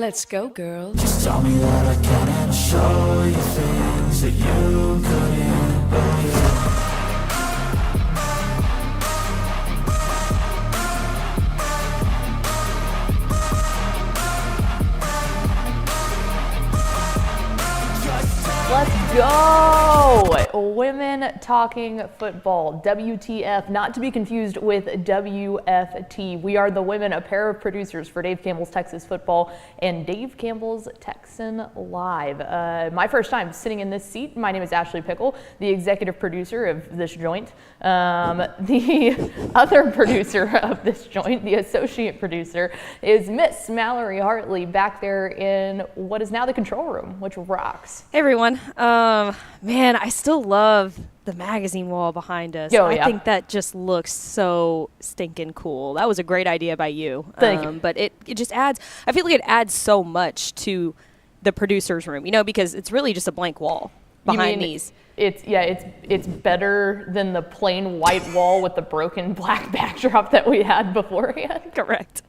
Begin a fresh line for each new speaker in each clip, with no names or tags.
Let's go, girl.
Just tell me that I can and I'll show you things that you couldn't believe.
Let's go! Women Talking Football, WTF, not to be confused with WFT. We are the women, a pair of producers for Dave Campbell's Texas Football and Dave Campbell's Texan Live. My first time sitting in this seat. My name is Ashley Pickle, the executive producer of this joint. The other producer of this joint, the associate producer, is Miss Mallory Hartley back there in what is now the control room, which rocks.
Hey everyone. Man, I still love the magazine wall behind us.
Oh, yeah.
I think that just looks so stinking cool. That was a great idea by you.
Thank you.
But it just adds, I feel like it adds so much to the producer's room, because it's really just a blank wall behind these.
It's better than the plain white wall with the broken black backdrop that we had beforehand.
Correct.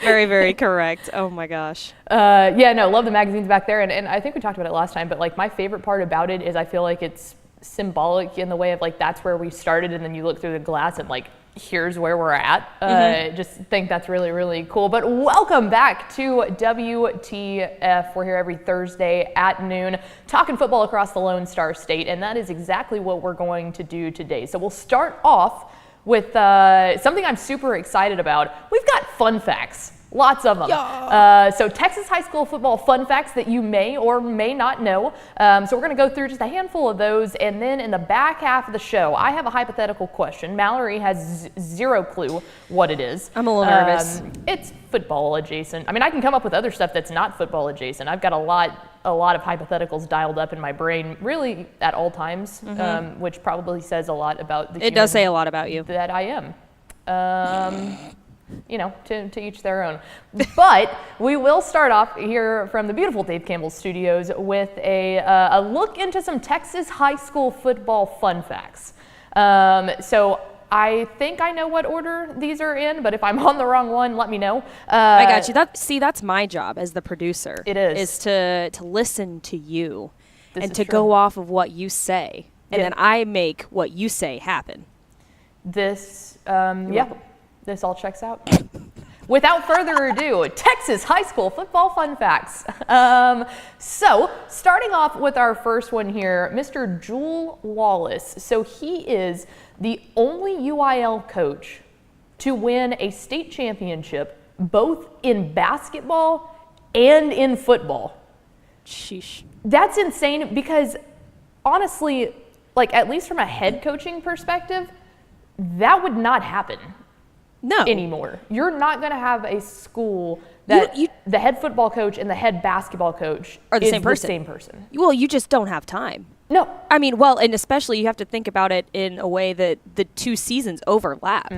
Very, very correct. Oh my gosh.
Love the magazines back there, and I think we talked about it last time, but like my favorite part about it is I feel like it's symbolic in the way of like that's where we started, and then you look through the glass and like here's where we're at. Just think that's really, really cool. But welcome back to WTF. We're here every Thursday at noon, talking football across the Lone Star State, and that is exactly what we're going to do today. So we'll start off with something I'm super excited about. We've got fun facts. Lots of them.
Yeah.
So Texas high school football fun facts that you may or may not know. So we're going to go through just a handful of those, and then in the back half of the show, I have a hypothetical question. Mallory has zero clue what it is.
I'm a little nervous.
It's football adjacent. I mean, I can come up with other stuff that's not football adjacent. I've got a lot of hypotheticals dialed up in my brain, really at all times, which probably says a lot about the.
It does say a lot about you.
That I am. To each their own. But we will start off here from the beautiful Dave Campbell Studios with a look into some Texas high school football fun facts. So I think I know what order these are in, but if I'm on the wrong one, let me know.
I got you. That's my job as the producer.
It is.
Is to listen to you and to
true.
go off of what you say. And
Yeah.
then I make what you say happen.
This all checks out. Without further ado, Texas high school football fun facts. So starting off with our first one here, Mr. Jewel Wallace. So he is the only UIL coach to win a state championship both in basketball and in football.
Sheesh.
That's insane because honestly, like at least from a head coaching perspective, that would not happen.
No.
Anymore. You're not going to have a school that the head football coach and the head basketball coach
are the
is
same person.
The same person.
Well, you just don't have time.
No.
I mean, well, and especially you have to think about it in a way that the two seasons overlap.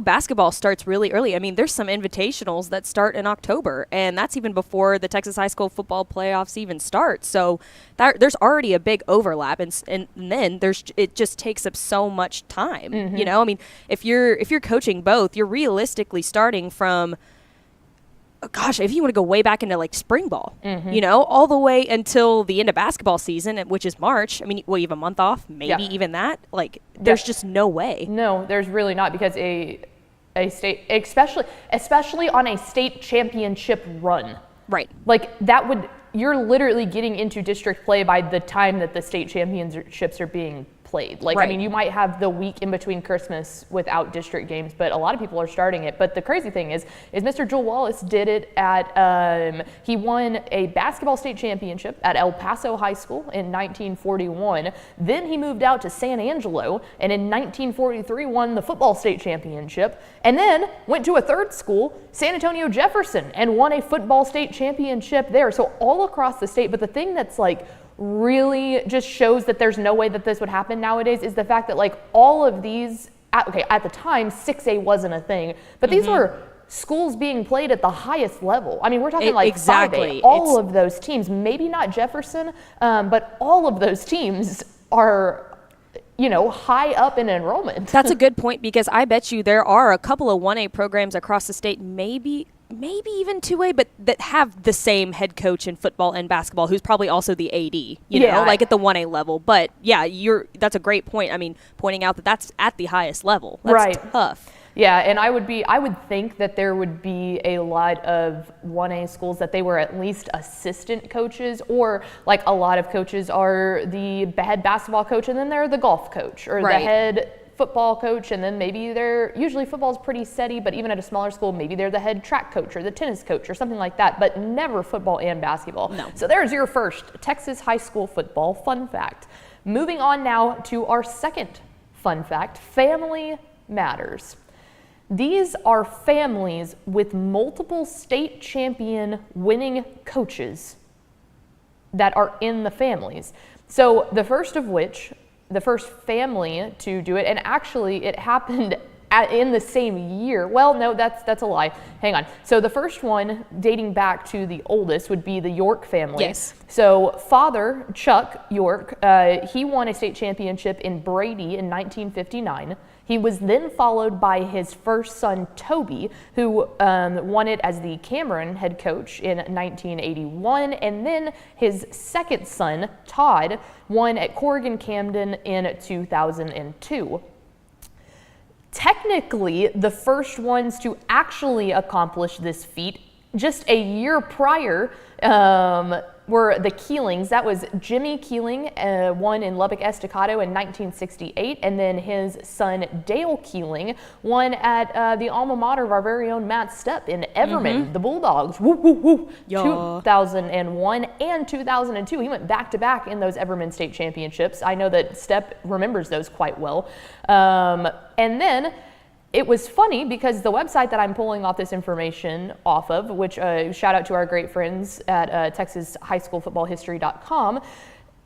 Basketball starts really early. I mean, there's some invitationals that start in October, and that's even before the Texas high school football playoffs even start. So there's already a big overlap, and then it just takes up so much time. I mean, if you're coaching both, you're realistically starting from, gosh, if you want to go way back into like spring ball, all the way until the end of basketball season, which is March. I mean, you have a month off, maybe even that. Like, there's just no way.
No, there's really not, because a state, especially on a state championship run,
right?
Like you're literally getting into district play by the time that the state championships are being played. Like, right. I mean, you might have the week in between Christmas without district games, but a lot of people are starting it. But the crazy thing is Mr. Jewel Wallace did it at, he won a basketball state championship at El Paso High School in 1941. Then he moved out to San Angelo, and in 1943 won the football state championship, and then went to a third school, San Antonio Jefferson, and won a football state championship there. So all across the state. But the thing that's like really just shows that there's no way that this would happen nowadays is the fact that like all of these, at the time 6A wasn't a thing, but these were schools being played at the highest level. I mean, we're talking like
exactly.
5A. All of those teams, maybe not Jefferson, but all of those teams are, high up in enrollment.
That's a good point, because I bet you there are a couple of 1A programs across the state, maybe maybe even 2A, but that have the same head coach in football and basketball, who's probably also the AD, you know, like at the 1A level. But yeah, that's a great point. I mean, pointing out that that's at the highest level. That's tough.
Yeah, and I would think that there would be a lot of 1A schools that they were at least assistant coaches, or like a lot of coaches are the head basketball coach and then they're the golf coach, or the head football coach, and then maybe usually football is pretty steady, but even at a smaller school, maybe they're the head track coach or the tennis coach or something like that, but never football and basketball.
No.
So there's your first Texas high school football fun fact. Moving on now to our second fun fact, family matters. These are families with multiple state champion winning coaches that are in the families. So the first family to do it, and actually it happened in the same year. Well, no, that's a lie. Hang on. So the first one, dating back to the oldest, would be the York family.
Yes.
So father, Chuck York, he won a state championship in Brady in 1959. He was then followed by his first son, Toby, who won it as the Cameron head coach in 1981. And then his second son, Todd, won at Corrigan Camden in 2002. Technically, the first ones to actually accomplish this feat just a year prior were the Keelings. That was Jimmy Keeling, won in Lubbock Estacado in 1968, and then his son Dale Keeling won at the alma mater of our very own Matt Stepp in Everman, the Bulldogs. Woo, woo, woo. 2001 and 2002. He went back to back in those Everman state championships. I know that Stepp remembers those quite well. And then it was funny because the website that I'm pulling off this information off of, which shout out to our great friends at TexasHighSchoolFootballHistory.com,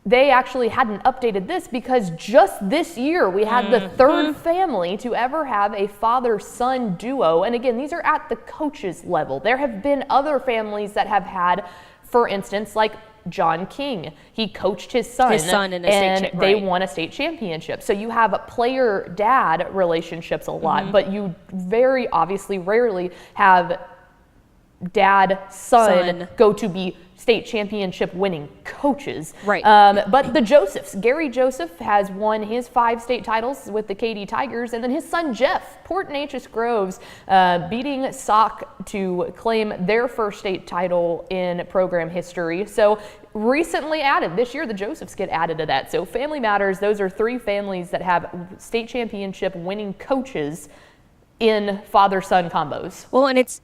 they actually hadn't updated this because just this year we had the third family to ever have a father-son duo. And again, these are at the coaches level. There have been other families that have had, for instance, like John King. He coached his son
in a
they won a state championship. So you have player-dad relationships a lot, but you very obviously rarely have dad-son go to be state championship winning coaches.
Right.
But the Josephs, Gary Joseph has won his 5 state titles with the Katy Tigers, and then his son Jeff, Port Neches Groves, beating Sauk to claim their first state title in program history. So recently added, this year the Josephs get added to that. So family matters. Those are 3 families that have state championship winning coaches in father-son combos.
Well, and it's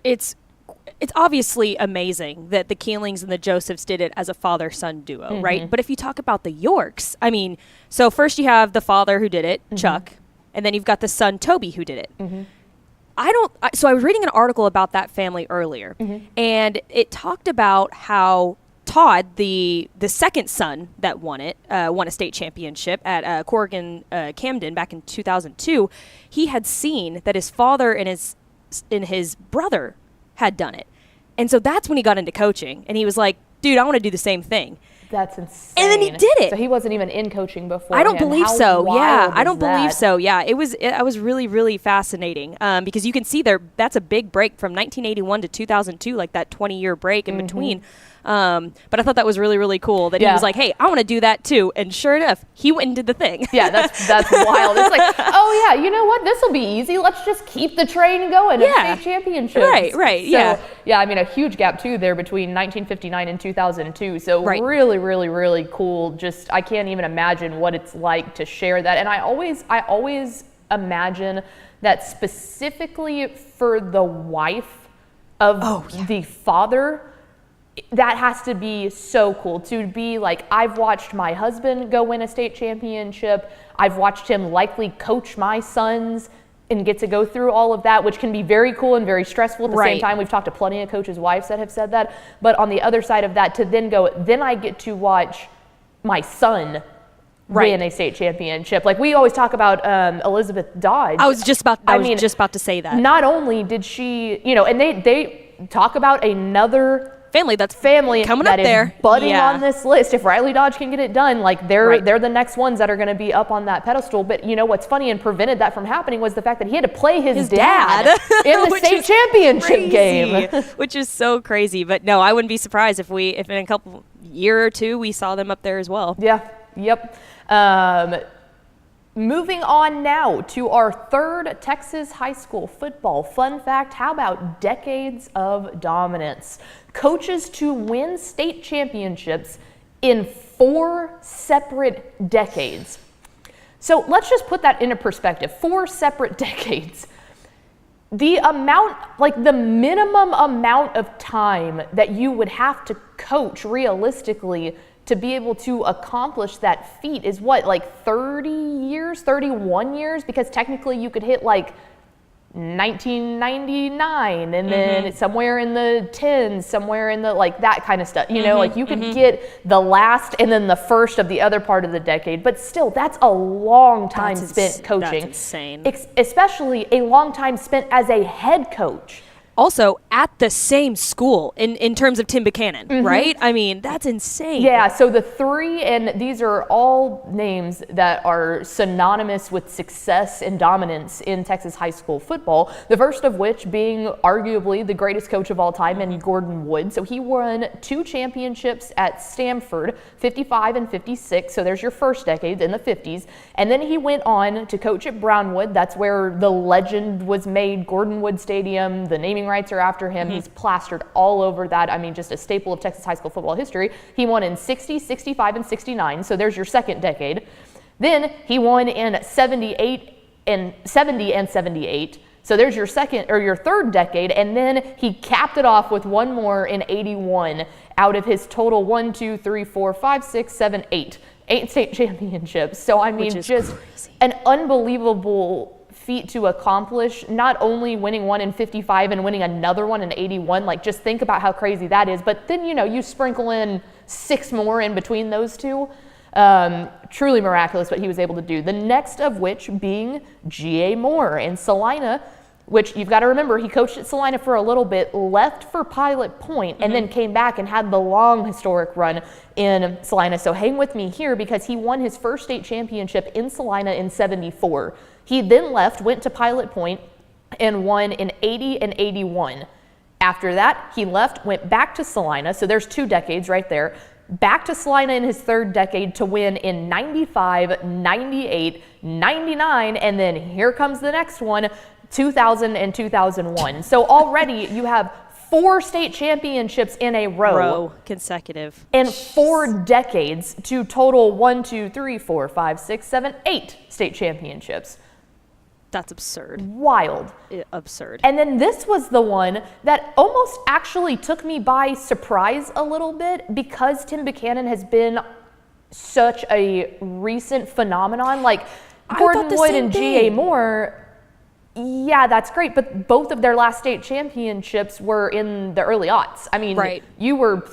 obviously amazing that the Keelings and the Josephs did it as a father-son duo, right? But if you talk about the Yorks, I mean, so first you have the father who did it, Chuck, and then you've got the son, Toby, who did it. So I was reading an article about that family earlier, and it talked about how Todd, the second son that won a state championship at Corrigan Camden back in 2002, he had seen that his father and his brother had done it. And so that's when he got into coaching, and he was like, dude, I want to do the same thing.
That's insane.
And then he did it.
So he wasn't even in coaching before.
I don't believe so. Yeah, I don't believe
that?
so. Yeah, it was really, really fascinating because you can see that's a big break from 1981 to 2002, like that 20-year break in between. But I thought that was really, really cool that he was like, hey, I want to do that too. And sure enough, he went and did the thing.
Yeah, that's wild. It's like, oh yeah, you know what? This will be easy. Let's just keep the train going of state championships.
Right,
so, yeah, I mean, a huge gap too there between 1959 and 2002. So really, really, really cool. Just, I can't even imagine what it's like to share that. And I always imagine that specifically for the wife of the father, that has to be so cool to be like, I've watched my husband go win a state championship. I've watched him likely coach my sons and get to go through all of that, which can be very cool and very stressful at the same time. We've talked to plenty of coaches' wives that have said that. But on the other side of that, to then go, then I get to watch my son win a state championship. Like we always talk about Elizabeth Dodge.
I was just about to say that.
Not only did she, and they talk about another
family that's
family
coming
that
up there.
is budding
Yeah.
on this list. If Riley Dodge can get it done, like they're the next ones that are going to be up on that pedestal. But you know what's funny and prevented that from happening was the fact that he had to play his dad in the
which
state
is
championship
crazy,
game,
which is so crazy. But no, I wouldn't be surprised if in a couple year or two we saw them up there as well.
Yeah. Yep. Moving on now to our third Texas high school football fun fact. How about decades of dominance? Coaches to win state championships in 4 separate decades. So let's just put that into perspective. 4 separate decades. The minimum amount of time that you would have to coach realistically to be able to accomplish that feat is what, like 30 years, 31 years? Because technically you could hit like 1999 and then somewhere in the 10s, somewhere in the like that kind of stuff. You know, like you could get the last and then the first of the other part of the decade, but still that's a long time spent coaching.
That's insane.
Especially a long time spent as a head coach.
Also at the same school in terms of Tim Buchanan, right? I mean, that's insane.
Yeah, so the 3, and these are all names that are synonymous with success and dominance in Texas high school football. The first of which being arguably the greatest coach of all time, and Gordon Wood. So he won 2 championships at Stanford, 55 and 56. So there's your first decade in the 50s. And then he went on to coach at Brownwood. That's where the legend was made, Gordon Wood Stadium. The naming rights are after him. He's plastered all over that. I mean, just a staple of Texas high school football history. He won in 60, 65, and 69. So there's your second decade. Then he won in 78 and 70 and 78. So there's your second or your third decade. And then he capped it off with one more in 81 out of his total 8 state championships. So I mean, just
crazy.
An unbelievable feat to accomplish, not only winning one in 55 and winning another one in 81, like just think about how crazy that is, but then, you know, you sprinkle in 6 more in between those two. Truly miraculous what he was able to do. The next of which being G.A. Moore in Salina, which you've got to remember, he coached at Salina for a little bit, left for Pilot Point, and then came back and had the long historic run in Salina. So hang with me here because he won his first state championship in Salina in 74. He then left, went to Pilot Point, and won in 80 and 81. After that, he left, went back to Salina, so there's 2 decades right there, back to Salina in his third decade to win in 95, 98, 99, and then here comes the next one, 2000 and 2001. So already you have 4 state championships in a row.
Consecutive.
And 4 decades to total 8 state championships.
That's absurd.
Wild.
Absurd.
And then this was the one that almost actually took me by surprise a little bit because Tim Buchanan has been such a recent phenomenon. Like Gordon Wood and G.A. Moore, yeah, that's great, but both of their last state championships were in the early aughts. I mean, you were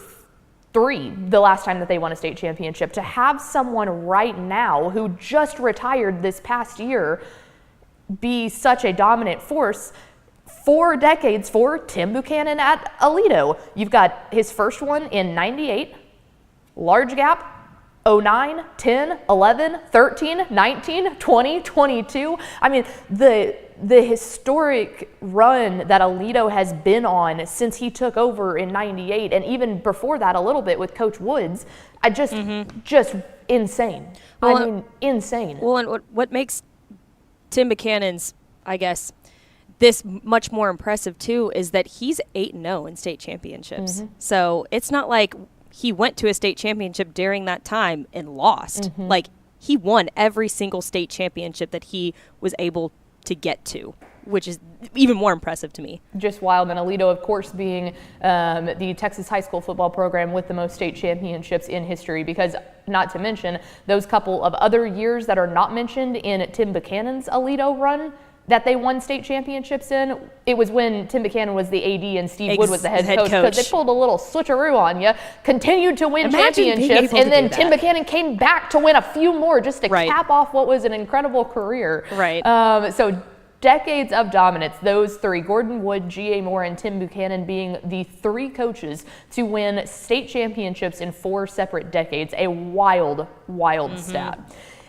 3 the last time that they won a state championship. To have someone right now who just retired this past year be such a dominant force, 4 decades for Tim Buchanan at Aledo. You've got his first one in 98, large gap, 09, 10, 11, 13, 19, 20, 22. I mean, the historic run that Aledo has been on since he took over in 98, and even before that a little bit with Coach Woods, just insane. Well, I mean, insane.
Well, and what makes Tim Buchanan's, I guess, this much more impressive too is that he's 8-0 in state championships. So it's not like he went to a state championship during that time and lost. Like he won every single state championship that he was able to get to, which is even more impressive to me.
Just wild. And Aledo, of course, being the Texas high school football program with the most state championships in history, because not to mention those couple of other years that are not mentioned in Tim Buchanan's Aledo run that they won state championships in, it was when Tim Buchanan was the AD and Steve Wood was the head coach, because they pulled a little switcheroo on you, continued to win championships, and then Tim Buchanan came back to win a few more just to cap off what was an incredible career. So decades of dominance. Those three, Gordon Wood, G.A. Moore, and Tim Buchanan, being the three coaches to win state championships in 4 separate decades. A wild, wild stat.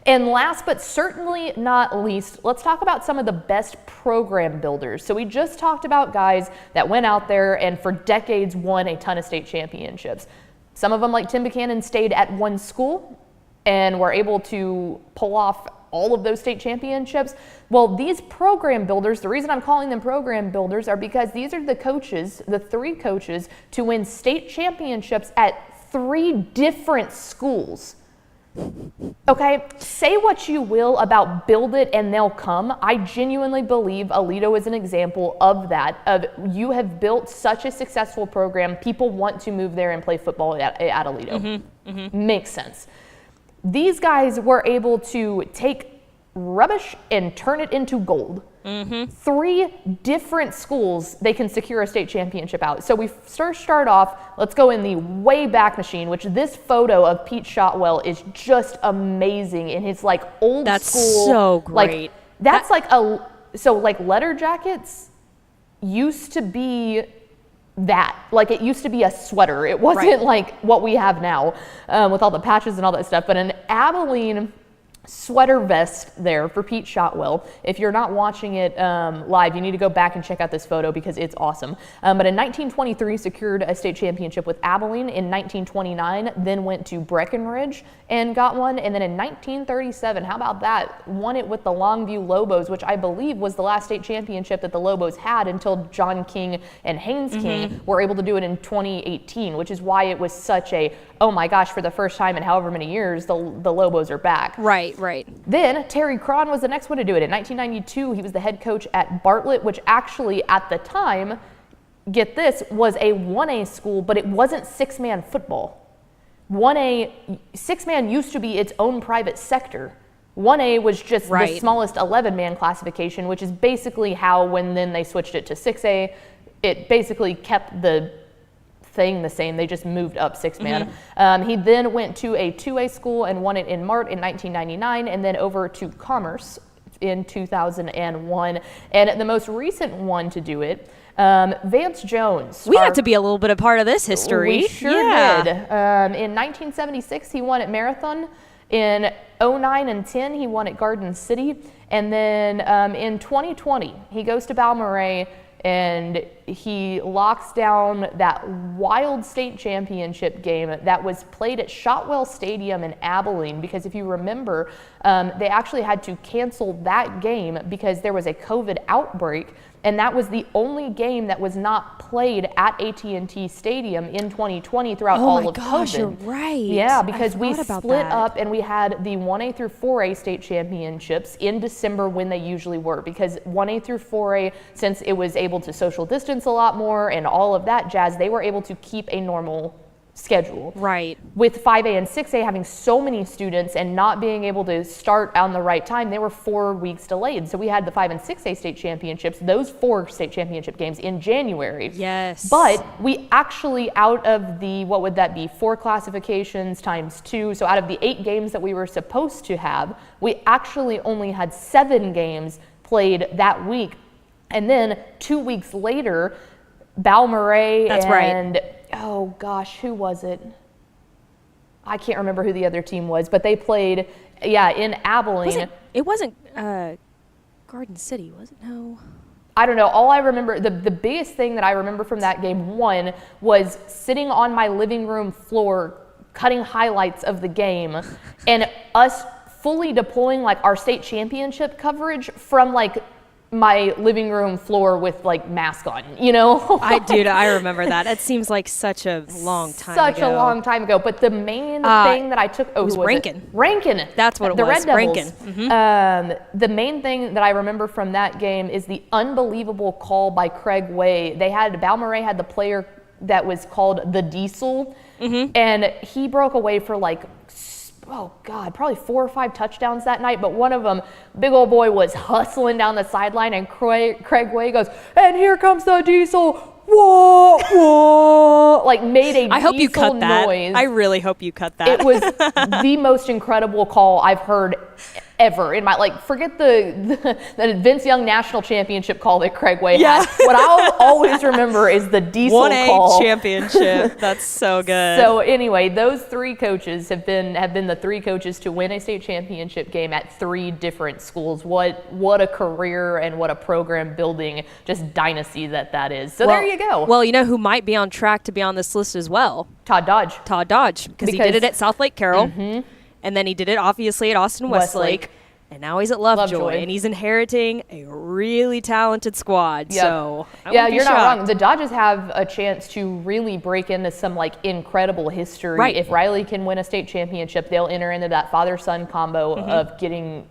And last but certainly not least, let's talk about some of the best program builders. So we just talked about guys that went out there and for decades won a ton of state championships. Some of them, like Tim Buchanan, stayed at one school and were able to pull off all of those state championships. Well, these program builders, the reason I'm calling them program builders are because these are the coaches, the 3 coaches, to win state championships at 3 different schools. Okay, say what you will about build it and they'll come. I genuinely believe Aledo is an example of that, of you have built such a successful program, people want to move there and play football at Aledo. Makes sense. These guys were able to take rubbish and turn it into gold. 3 different schools they can secure a state championship out. So we start off, let's go in the way back machine, which this photo of Pete Shotwell is just amazing in his like old
That's
school.
so great.
Like, that's like like letter jackets used to be that. Like it used to be a sweater. It wasn't like what we have now with all the patches and all that stuff, but an Abilene sweater vest there for Pete Shotwell. If you're not watching it live, you need to go back and check out this photo because it's awesome. But in 1923, secured a state championship with Abilene. In 1929, then went to Breckenridge and got one. And then in 1937, how about that? Won it with the Longview Lobos, which I believe was the last state championship that the Lobos had until John King and Haynes King were able to do it in 2018, which is why it was such a, oh my gosh, for the first time in however many years, the Lobos are back.
Right.
Then Terry Cron was the next one to do it. In 1992, he was the head coach at Bartlett, which actually at the time, get this, was a 1A school, but it wasn't 6-man football. 1A, 6-man used to be its own private sector. 1A was just the smallest 11-man classification, which is basically how when then they switched it to 6A, it basically kept the thing the same. They just moved up 6-man. He then went to a 2A school and won it in Mart in 1999, and then over to Commerce in 2001. And the most recent one to do it, Vance Jones.
We got to be a little bit a part of this history.
We sure did. In 1976, he won at Marathon. In 09 and 10, he won at Garden City. And then in 2020, he goes to Balmorhea and he locks down that wild state championship game that was played at Shotwell Stadium in Abilene, because if you remember, they actually had to cancel that game because there was a COVID outbreak, and that was the only game that was not played at AT&T Stadium in 2020 throughout all of COVID.
Oh my gosh, you're right.
Yeah, because we
about
split
that.
up and we had the 1A through 4A state championships in December when they usually were, because 1A through 4A, since it was able to social distance a lot more and all of that jazz, they were able to keep a normal schedule.
Right.
With 5A and 6A having so many students and not being able to start on the right time, they were 4 weeks delayed. So we had the 5 and 6A state championships, those 4 state championship games in January.
Yes.
But we actually, out of the, what would that be, 4 classifications times 2, so out of the 8 games that we were supposed to have, we actually only had 7 games played that week. And then 2 weeks later, Balmorhea and oh gosh, who was it? I can't remember who the other team was, but they played, in Abilene.
It wasn't Garden City, was it? No.
I don't know. All I remember, the biggest thing that I remember from that game, one, was sitting on my living room floor, cutting highlights of the game, and us fully deploying like our state championship coverage from like my living room floor with like mask on, you know?
I remember that. It seems like such a long time ago.
Such a long time ago. But the main thing that I took,
it was Rankin.
Rankin.
That's what it
the
was.
Red Devils.
Rankin.
The main thing that I remember from that game is the unbelievable call by Craig Way. Balmorhea had the player that was called the Diesel, and he broke away for like, oh God, probably 4 or 5 touchdowns that night, but one of them, big old boy was hustling down the sideline, and Craig Way goes, and here comes the Diesel, whoa, whoa, like made a
I hope you cut that.
noise.
I really hope you cut that.
It was the most incredible call I've heard ever in my, like, forget the Vince Young national championship call that Craig Way
Yeah.
had. What I'll always remember is the diesel
1A
call.
championship. That's so good.
So anyway, those three coaches have been the three coaches to win a state championship game at three different schools. What a career and what a program building just dynasty that is. So there you go.
Well, you know who might be on track to be on this list as well?
Todd Dodge.
Todd Dodge, because he did it at South Lake Carroll, and then he did it obviously at Austin Westlake, and now he's at Lovejoy, and he's inheriting a really talented squad.
Yep.
So
yeah, you're not wrong. The Dodgers have a chance to really break into some like incredible history.
Right.
If Riley can win a state championship, they'll enter into that father-son combo of getting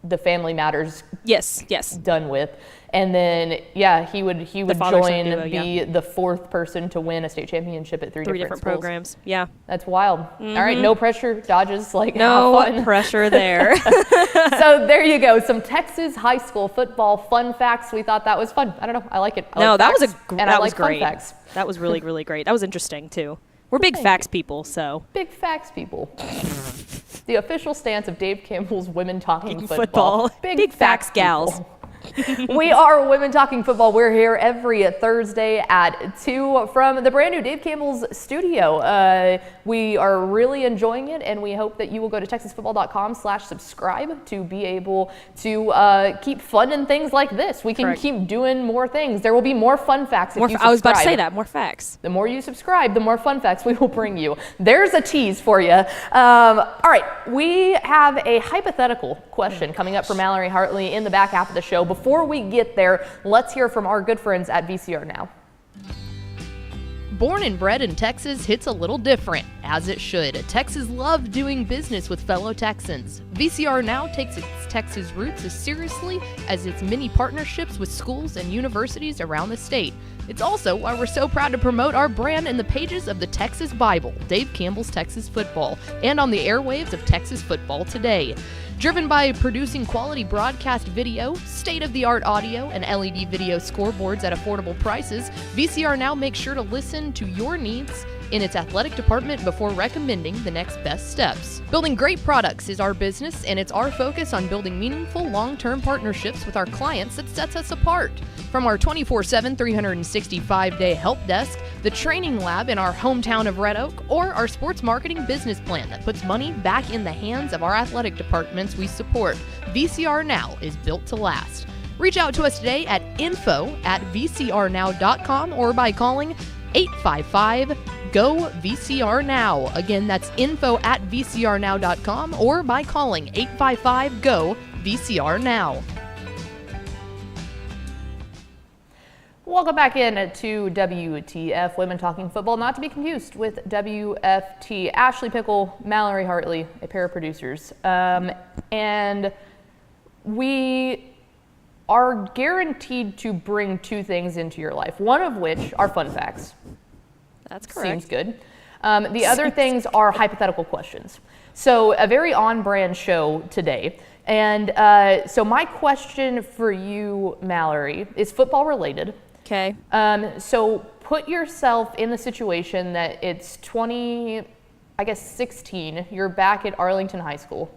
the Family Matters
yes
done with. And then, yeah, he would
father-son
join,
duo,
be the fourth person to win a state championship at three different schools.
programs. Yeah.
That's wild. All right, no pressure, Dodgers. Like,
No
have fun.
pressure there.
So there you go. Some Texas high school football fun facts. We thought that was fun. I don't know. I like it. I like
that was
facts, and I
that
like
was great.
Fun facts.
That was really, really great. That was interesting too. We're big
Thank
facts
you.
people, so
Big facts, people. The official stance of Dave Campbell's Women Talking
football. Big facts gals.
people. We are Women Talking Football. We're here every Thursday at 2 from the brand new Dave Campbell's studio. We are really enjoying it, and we hope that you will go to texasfootball.com/subscribe to be able to keep funding things like this. We can
Correct.
keep doing more things. There will be more fun facts if you subscribe.
I was about to say that, more facts.
The more you subscribe, the more fun facts we will bring you. There's a tease for you. All right, we have a hypothetical question coming up from Mallory Hartley in the back half of the show. Before we get there, let's hear from our good friends at VCR Now.
Born and bred in Texas hits a little different, as it should. Texans love doing business with fellow Texans. VCR Now takes its Texas roots as seriously as its many partnerships with schools and universities around the state. It's also why we're so proud to promote our brand in the pages of the Texas Bible, Dave Campbell's Texas Football, and on the airwaves of Texas Football Today. Driven by producing quality broadcast video, state-of-the-art audio, and LED video scoreboards at affordable prices, VCR Now makes sure to listen to your needs in its athletic department before recommending the next best steps. Building great products is our business, and it's our focus on building meaningful long-term partnerships with our clients that sets us apart. From our 24/7, 365-day help desk, the training lab in our hometown of Red Oak, or our sports marketing business plan that puts money back in the hands of our athletic departments we support, VCR Now is built to last. Reach out to us today at info@vcrnow.com or by calling 855-GO-VCR-NOW. Again, that's info@vcrnow.com or by calling 855-GO-VCR-NOW.
Welcome back in to WTF, Women Talking Football, not to be confused with WFT. Ashley Pickle, Mallory Hartley, a pair of producers. And we are guaranteed to bring two things into your life, one of which are fun facts.
That's correct.
Seems good. The other things are hypothetical questions. So a very on-brand show today. And so my question for you, Mallory, is football related.
Okay.
So put yourself in the situation that it's 16, you're back at Arlington High School,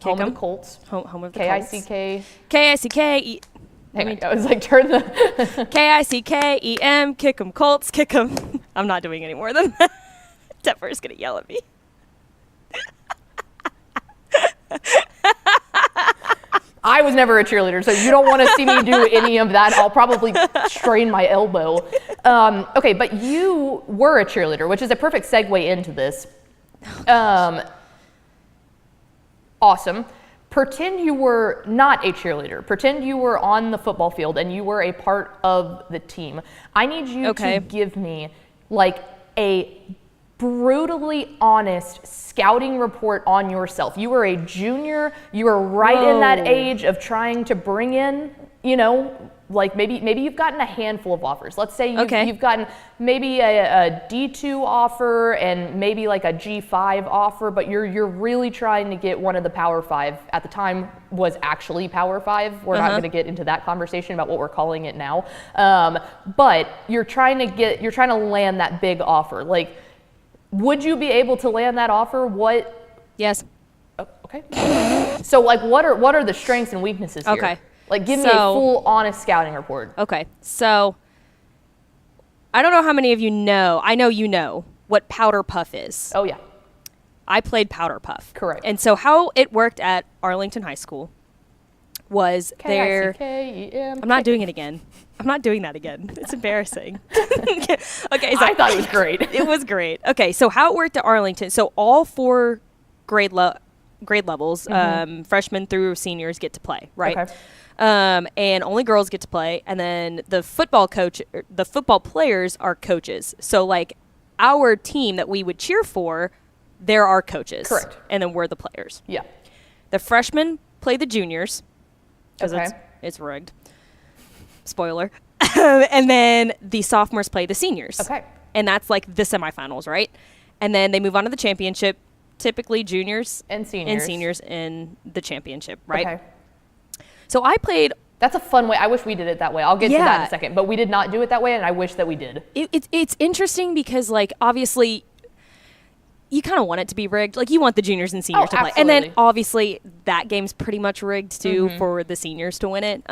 home of the Colts.
Home of the Colts.
K-I-C-K.
K-I-C-K.
Hang on, I was like, turn the...
K-I-C-K-E-M, kick 'em Colts, kick 'em. I'm not doing any more than that. Tepper's going to yell at me.
I was never a cheerleader, so you don't want to see me do any of that. I'll probably strain my elbow. Okay, but you were a cheerleader, which is a perfect segue into this. Awesome. Pretend you were not a cheerleader. Pretend you were on the football field and you were a part of the team. I need you to give me like a brutally honest scouting report on yourself. You were a junior. You were right in that age of trying to bring in, like maybe you've gotten a handful of offers. Let's say you've gotten maybe a D2 offer and maybe like a G5 offer, but you're really trying to get one of the Power 5. At the time was actually Power 5. We're not going to get into that conversation about what we're calling it now. But you're trying to land that big offer. Like, would you be able to land that offer?
Yes.
Okay. So like what are the strengths and weaknesses here?
Okay.
Like give me a full honest scouting report.
Okay. So I don't know how many of you know. I know you know what powder puff is.
Oh yeah.
I played powder puff.
Correct.
And so how it worked at Arlington High School was there.
K-I-C-K-E-M.
I'm not doing it again. I'm not doing that again. It's embarrassing. Okay, so
I thought it was great.
It was great. Okay, so how it worked at Arlington. So all 4 grade levels, freshmen through seniors get to play, right?
Okay.
And only girls get to play, and then the football players are coaches. So like our team that we would cheer for, they're our coaches.
Correct.
And then we're the players.
Yeah.
The freshmen play the juniors because
Okay.
it's rigged. Spoiler. And then the sophomores play the seniors.
Okay.
And that's like the semifinals, right? And then they move on to the championship, typically juniors
And seniors.
in the championship, right?
Okay.
So I played.
That's a fun way. I wish we did it that way. I'll get to that in
Yeah.
a second. But we did not do it that way, and I wish that we did.
It's interesting because like obviously you kind of want it to be rigged. Like you want the juniors and seniors to play. And then
absolutely.
obviously that game's pretty much rigged too for the seniors to win it.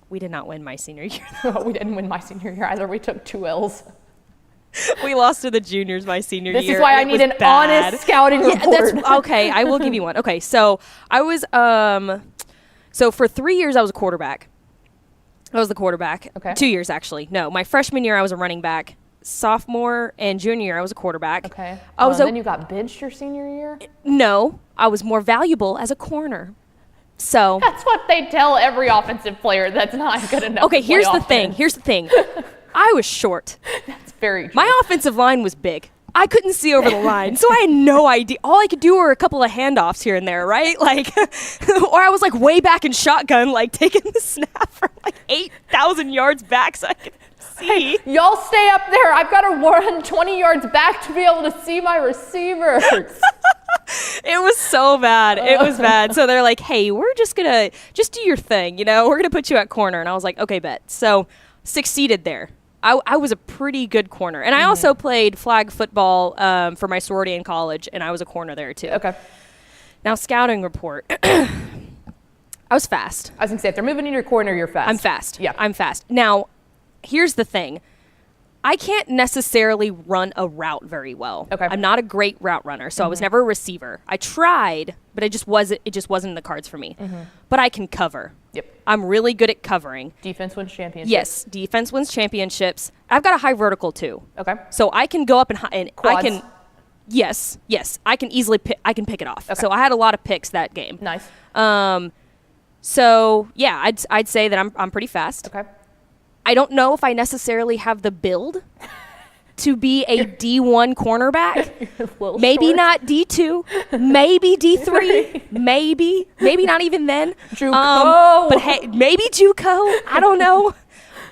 We did not win my senior year.
We didn't win my senior year either. We took 2 L's.
We lost to the juniors my senior year.
This is why I
It
need
was
an
bad.
honest scouting report.
That's okay. I will give you one. Okay, so I was so for 3 years I was a quarterback. I was the quarterback.
Okay.
2 years actually. No, my freshman year I was a running back. Sophomore and junior year I was a quarterback.
Okay.
I was
then you got benched your senior year?
No, I was more valuable as a corner. So
That's what they tell every offensive player that's not good enough.
okay,
to play
here's the
offense.
thing. Here's the thing. I was short.
It's very true.
My offensive line was big. I couldn't see over the line, so I had no idea. All I could do were a couple of handoffs here and there, right? Like, or I was like way back in shotgun, like taking the snap from like 8,000 yards back so I could see.
Y'all stay up there. I've got to run 20 yards back to be able to see my receivers.
It was so bad. It was bad. So they're like, hey, we're just going to do your thing, you know? We're going to put you at corner. And I was like, okay, bet. So succeeded there. I was a pretty good corner. And I also played flag football for my sorority in college, and I was a corner there too.
Okay.
Now, scouting report. I was fast.
I was going to say, if they're moving in your corner, you're fast.
I'm fast.
Yeah.
I'm fast. Now, here's the thing. I can't necessarily run a route very well.
Okay.
I'm not a great route runner, so I was never a receiver. I tried, but it just wasn't in the cards for me. But I can cover.
Yep.
I'm really good at covering.
Defense wins championships.
Yes, defense wins championships. I've got a high vertical too.
Okay.
So I can go up and I
Quads.
can yes, I can easily pick it off.
Okay.
So I had a lot of picks that game.
Nice.
So yeah, I'd say that I'm pretty fast.
Okay.
I don't know if I necessarily have the build to be a D1 cornerback.
A little
Maybe
short.
not D2, maybe D3, maybe not even then.
JUCO.
But hey, maybe JUCO. I don't know.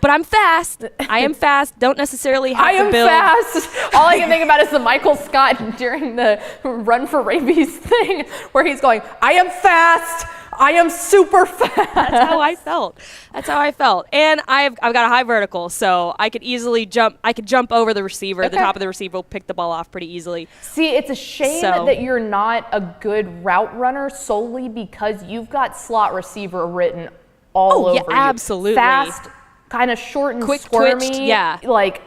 But I'm fast. I am fast. Don't necessarily have
I
the
am
build.
fast. All I can think about is the Michael Scott during the Run for Rabies thing where he's going, I am fast. I am super fast.
That's how I felt. And I've got a high vertical, so I could easily jump. I could jump over the receiver.
Okay.
The top of the receiver will pick the ball off pretty easily.
See, it's a shame
So-
that you're not a good route runner solely because you've got slot receiver written all
Oh,
over
yeah,
you.
absolutely.
Fast, kind of short and
Quick
squirmy.
twitched, yeah.
Like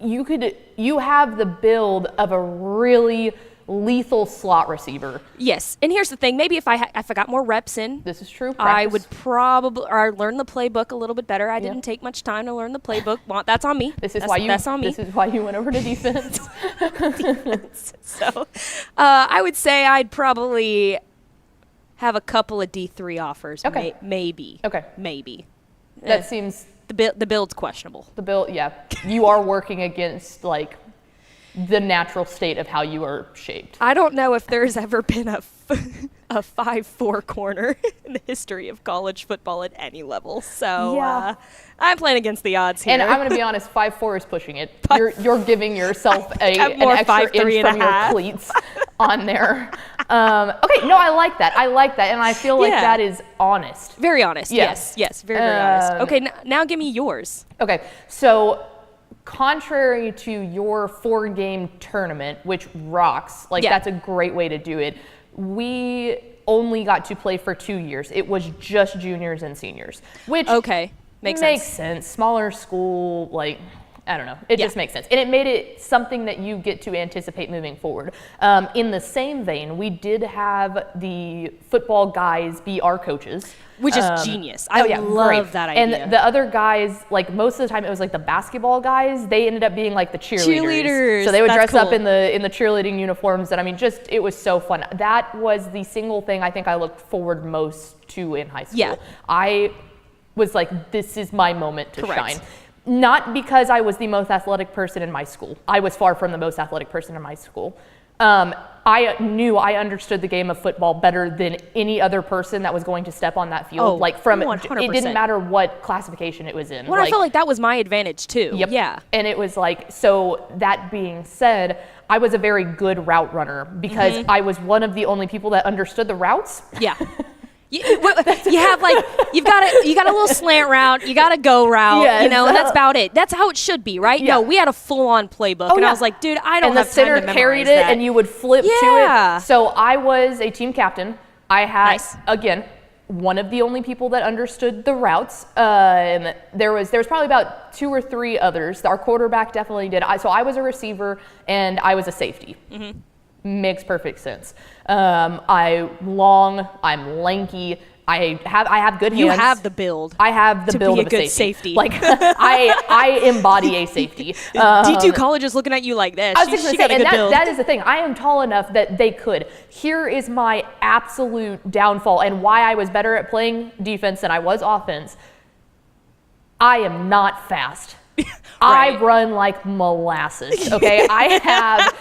you have the build of a really lethal slot receiver.
Yes, and here's the thing. Maybe if I got more reps in,
This is true.
I
Practice.
would probably learn the playbook a little bit better. I didn't take much time to learn the playbook. Well, that's on me.
This is
That's on me.
This is why you went over to defense.
So, I would say I'd probably have a couple of D3 offers.
Okay.
Maybe.
Okay.
Maybe.
That seems
The build's questionable.
the build. Yeah, you are working against like the natural state of how you are shaped.
I don't know if there's ever been a 5'4" corner in the history of college football at any level. So
Yeah.
I'm playing against the odds here.
And I'm going to be honest, 5'4" is pushing it. You're giving yourself
I'm
an
more
extra
5'3"
inch
and a
from your
half.
cleats on there. Okay, no, I like that. And I feel like
Yeah.
that is honest.
Very honest.
Yeah.
Yes. Very honest.
Um,
Okay, now give me yours.
Okay, so contrary to your 4-game tournament, which rocks, like
Yeah.
that's a great way to do it. we only got to play for 2 years. It was just juniors and seniors, which makes sense. Smaller school, like, I don't know. It just makes sense. And it made it something that you get to anticipate moving forward. In the same vein, we did have the football guys be our coaches.
Which is genius. I love that idea.
And the other guys, like most of the time it was like the basketball guys, they ended up being like the cheerleaders. So they would dress up in the cheerleading uniforms, and I mean, just, it was so fun. That was the single thing I think I looked forward most to in high school.
Yeah.
I was like, this is my moment to shine. Not because I was the most athletic person in my school. I was far from the most athletic person in my school. I knew I understood the game of football better than any other person that was going to step on that field.
100%.
It didn't matter what classification it was in.
Well, I felt like that was my advantage too.
Yep.
Yeah.
And it was like, so that being said, I was a very good route runner because I was one of the only people that understood the routes.
Yeah. You have like you got a little slant route, you got a go route, and that's about it. That's how it should be, right?
Yeah.
No, we had a full on playbook, and I was like, dude, I don't have time to memorize that.
And the center carried it, and you would flip to it. So I was a team captain. I had again one of the only people that understood the routes. And there was probably about 2 or 3 others. Our quarterback definitely did. So I was a receiver, and I was a safety. Makes perfect sense. I'm lanky. I have good hands.
You have the build.
I have the build
of
a good
safety.
Like I embody a safety.
D2 college is looking at you like that. She got a good build.
That is the thing. I am tall enough that they could. Here is my absolute downfall and why I was better at playing defense than I was offense. I am not fast. I run like molasses. Okay, I have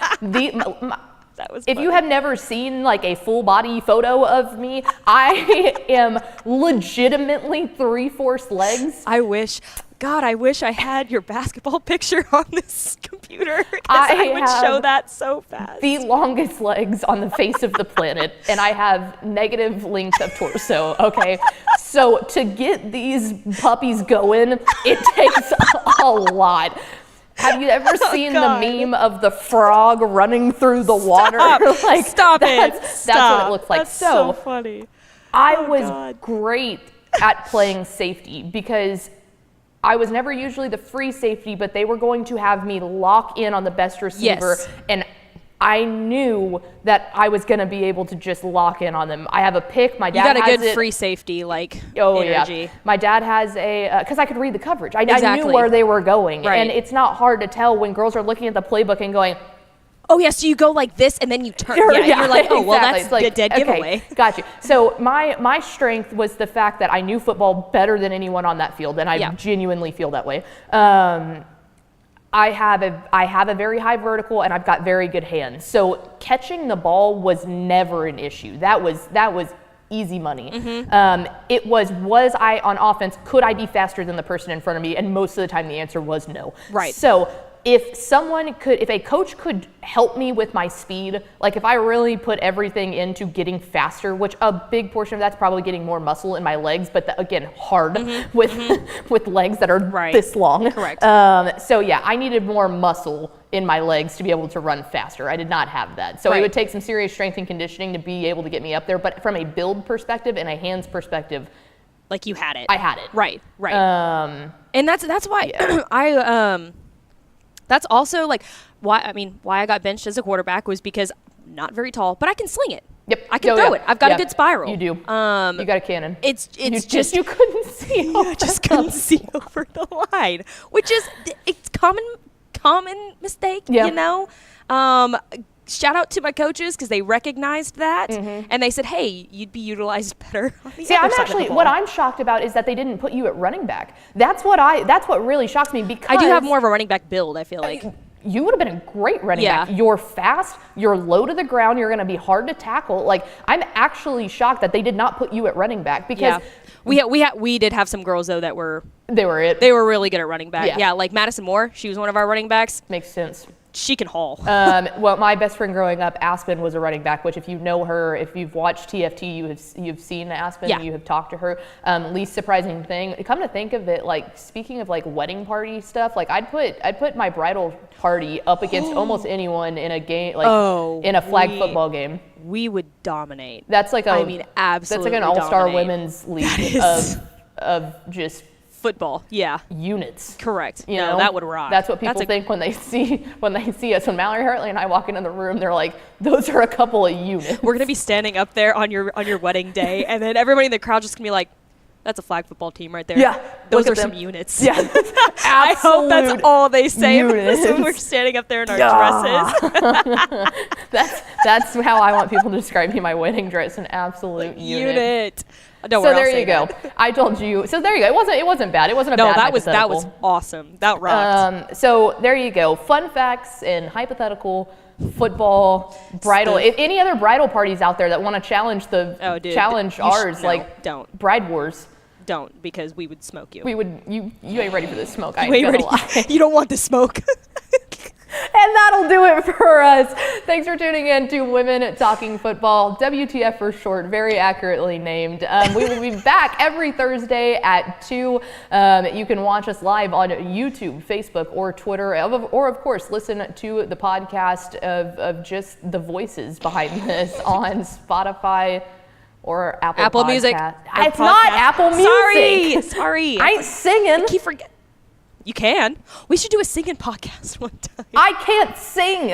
if you have never seen like a full body photo of me, I am legitimately 3/4 legs.
I wish I had your basketball picture on this computer, because I would show that so fast.
The longest legs on the face of the planet, and I have negative length of torso, okay? So to get these puppies going, it takes a lot. Have you ever seen the meme of the frog running through the water?
Stop it.
That's what it looks like.
That's so funny.
I was great at playing safety because I was never usually the free safety, but they were going to have me lock in on the best receiver.
Yes.
And I knew that I was going to be able to just lock in on them. I have a pick. My dad has
You got a good free safety, energy.
Yeah. My dad has because I could read the coverage. I knew where they were going.
Right.
And it's not hard to tell when girls are looking at the playbook and going,
oh, yeah, so you go like this and then you turn. Yeah, you're like, oh, well, that's
like,
a dead giveaway.
Got you. So my strength was the fact that I knew football better than anyone on that field, and I genuinely feel that way. I have a very high vertical, and I've got very good hands. So catching the ball was never an issue. That was easy money. It was I on offense, could I be faster than the person in front of me? And most of the time the answer was no.
Right.
So if a coach could help me with my speed, like if I really put everything into getting faster, which a big portion of that's probably getting more muscle in my legs, but again, hard with legs that are this long.
Correct.
So yeah, I needed more muscle in my legs to be able to run faster. I did not have that. So it would take some serious strength and conditioning to be able to get me up there. But from a build perspective and a hands perspective,
like you had it.
I had it.
Right. And that's why that's also like why I got benched as a quarterback was because I'm not very tall, but I can sling it.
Yep.
I can throw it. I've got a good spiral.
You do. You got a cannon.
It's
just you couldn't see.
I just couldn't see over the line, which is it's common mistake.
Yeah.
You know. Shout out to my coaches because they recognized that and they said, "Hey, you'd be utilized better." On the other side of the ball.
What I'm shocked about is that they didn't put you at running back. That's what really shocks me because
I do have more of a running back build. I feel like
you would have been a great running back. You're fast. You're low to the ground. You're going to be hard to tackle. Like I'm actually shocked that they did not put you at running back because
we did have some girls though that were
they were
really good at running back. Yeah, like Madison Moore. She was one of our running backs.
Makes sense.
She can haul.
Well, my best friend growing up, Aspen, was a running back, which if you know her, if you've watched TFT, you've seen Aspen, you have talked to her. Least surprising thing, come to think of it, like speaking of like wedding party stuff, like I'd put my bridal party up against almost anyone in a game, like in a flag football game.
we would dominate.
That's like
absolutely.
That's like an all-star
dominate.
women's league of just
football. Yeah.
units.
Correct.
You
No,
know,
that would rock.
That's what people think when they see us. When Mallory Hartley and I walk into the room, they're like, "Those are a couple of units."
We're gonna be standing up there on your wedding day, and then everybody in the crowd just gonna be like, "That's a flag football team right there."
Yeah,
those
look
are
at
some
them.
units.
Yeah,
I hope that's all they say about us when
units.
we're standing up there in our dresses.
That's how I want people to describe me. My wedding dress, an absolute unit.
Don't
So
worry, I'll
there
say
you go.
that.
I told you. So there you go. It wasn't bad. It wasn't a
No,
bad
that was
hypothetical.
awesome. That rocked.
So there you go. Fun facts and hypothetical football bridal. If any other bridal parties out there that want to challenge challenge ours, like
don't
bride wars,
don't, because we would smoke you.
we would. You ain't ready for this smoke. I
You
ain't
ain't
gonna
ready.
lie.
You don't want the smoke.
And that'll do it for us. Thanks for tuning in to Women Talking Football, WTF for short, very accurately named. We will be back every Thursday at 2. You can watch us live on YouTube, Facebook, or Twitter, or of course, listen to the podcast of just the voices behind this on Spotify or Apple
Music.
Podcast.
Or
It's not
podcast.
Apple Music.
Sorry.
I ain't singing.
I keep forgetting. You can. We should do a singing podcast one time.
I can't sing.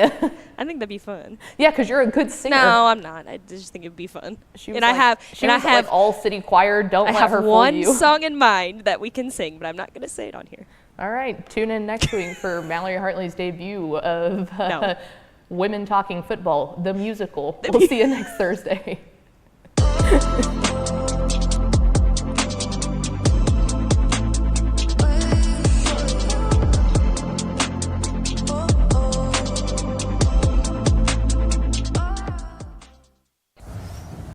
I think that'd be fun.
Yeah, because you're a good singer.
No, I'm not. I just think it'd be fun.
She was
And I
like,
have
all city choir. Don't
I
let
have
her fool
one
you.
song in mind that we can sing, but I'm not going to say it on here.
All right, tune in next week for Mallory Hartley's debut of
No.
Women Talking Football, the musical. We'll see you next Thursday.